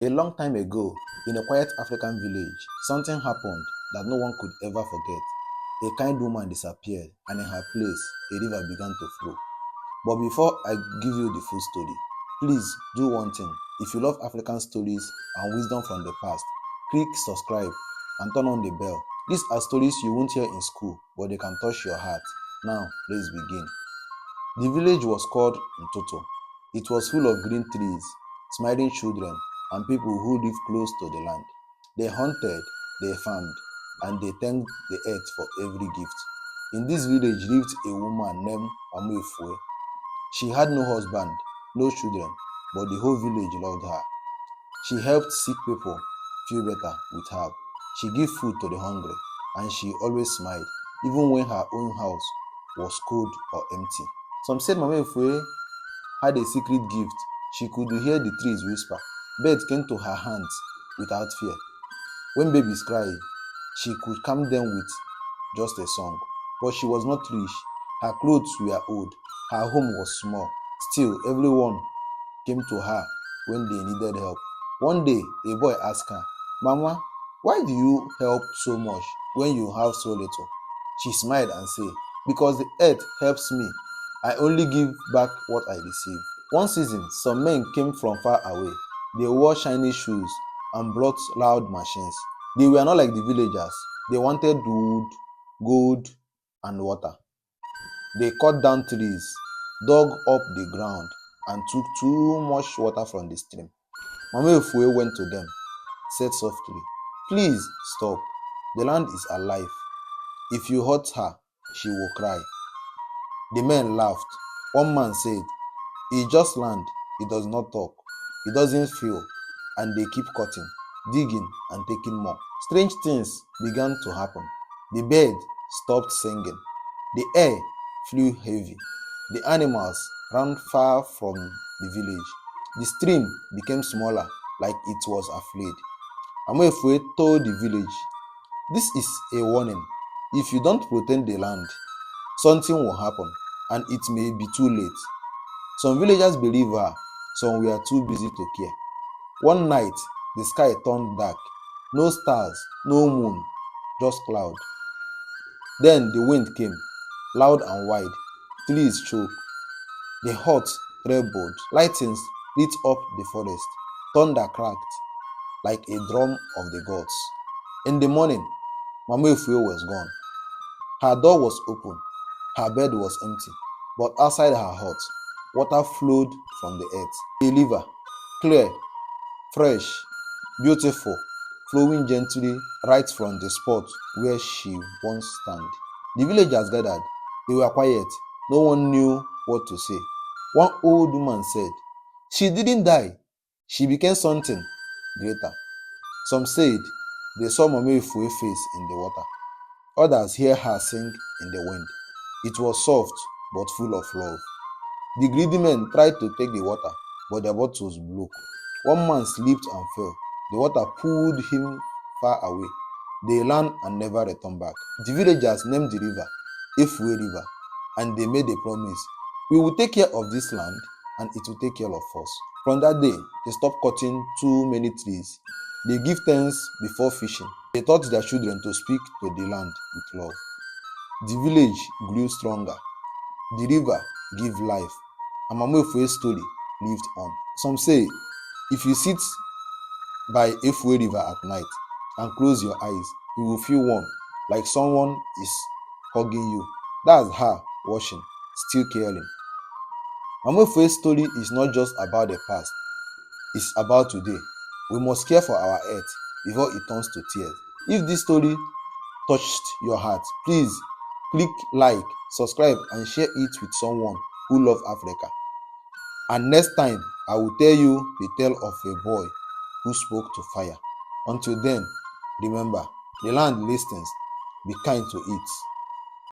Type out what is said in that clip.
A long time ago, in a quiet African village, something happened that no one could ever forget. A kind woman disappeared, and in her place, a river began to flow. But before I give you the full story, please do one thing. If you love African stories and wisdom from the past, click subscribe and turn on the bell. These are stories you won't hear in school, but they can touch your heart. Now, let's begin. The village was called Ntoto. It was full of green trees, smiling children, and people who lived close to the land. They hunted, they farmed, and they thanked the earth for every gift. In this village lived a woman named Efua. She had no husband, no children, but the whole village loved her. She helped sick people feel better with herb. She gave food to the hungry, and she always smiled, even when her own house was cold or empty. Some said Mama Efue had a secret gift. She could hear the trees whisper. Birds came to her hands without fear. When babies cried, she could calm them with just a song. But she was not rich. Her clothes were old. Her home was small. Still, everyone came to her when they needed help. One day, a boy asked her, "Mama, why do you help so much when you have so little?" She smiled and said, "Because the earth helps me. I only give back what I receive." One season, some men came from far away. They wore shiny shoes and brought loud machines. They were not like the villagers. They wanted wood, gold, and water. They cut down trees, dug up the ground, and took too much water from the stream. Mama Efue went to them, said softly, "Please stop. The land is alive. If you hurt her, she will cry." The men laughed. One man said, "It's just land. It does not talk. It doesn't feel." And they keep cutting, digging, and taking more. Strange things began to happen. The bird stopped singing. The air flew heavy. The animals ran far from the village. The stream became smaller, like it was afraid. Mama Efue told the village, "This is a warning. If you don't protect the land, something will happen, and it may be too late." Some villagers believed her, some were too busy to care. One night, the sky turned dark. No stars, no moon, just cloud. Then the wind came, loud and wide. Trees shook. The earth trembled. Lightning lit up the forest. Thunder cracked like a drum of the gods. In the morning, Mama Efue was gone. Her door was open. Her bed was empty. But outside her hut, water flowed from the earth. A river, clear, fresh, beautiful, flowing gently right from the spot where she once stood. The villagers gathered. They were quiet. No one knew what to say. One old woman said, "She didn't die. She became something greater." Some said they saw Mama Efue's face in the water. Others heard her sing in the wind. It was soft but full of love. The greedy men tried to take the water, but their bottles broke. One man slipped and fell. The water pulled him far away. They ran and never returned back. The villagers named the river Efua River, and they made a promise: "We will take care of this land, and it will take care of us." From that day, they stopped cutting too many trees. They give thanks before fishing. They taught their children to speak to the land with love. The village grew stronger. The river gave life, and Mama Efue's story lived on. Some say, if you sit by Efua River at night and close your eyes, you will feel warm, like someone is hugging you. That's her watching, still caring. Mama Efue's story is not just about the past, it's about today. We must care for our earth before it turns to tears. If this story touched your heart, please click like, subscribe, and share it with someone who loves Africa. And next time, I will tell you the tale of a boy who spoke to fire. Until then, remember, the land listens. Be kind to it.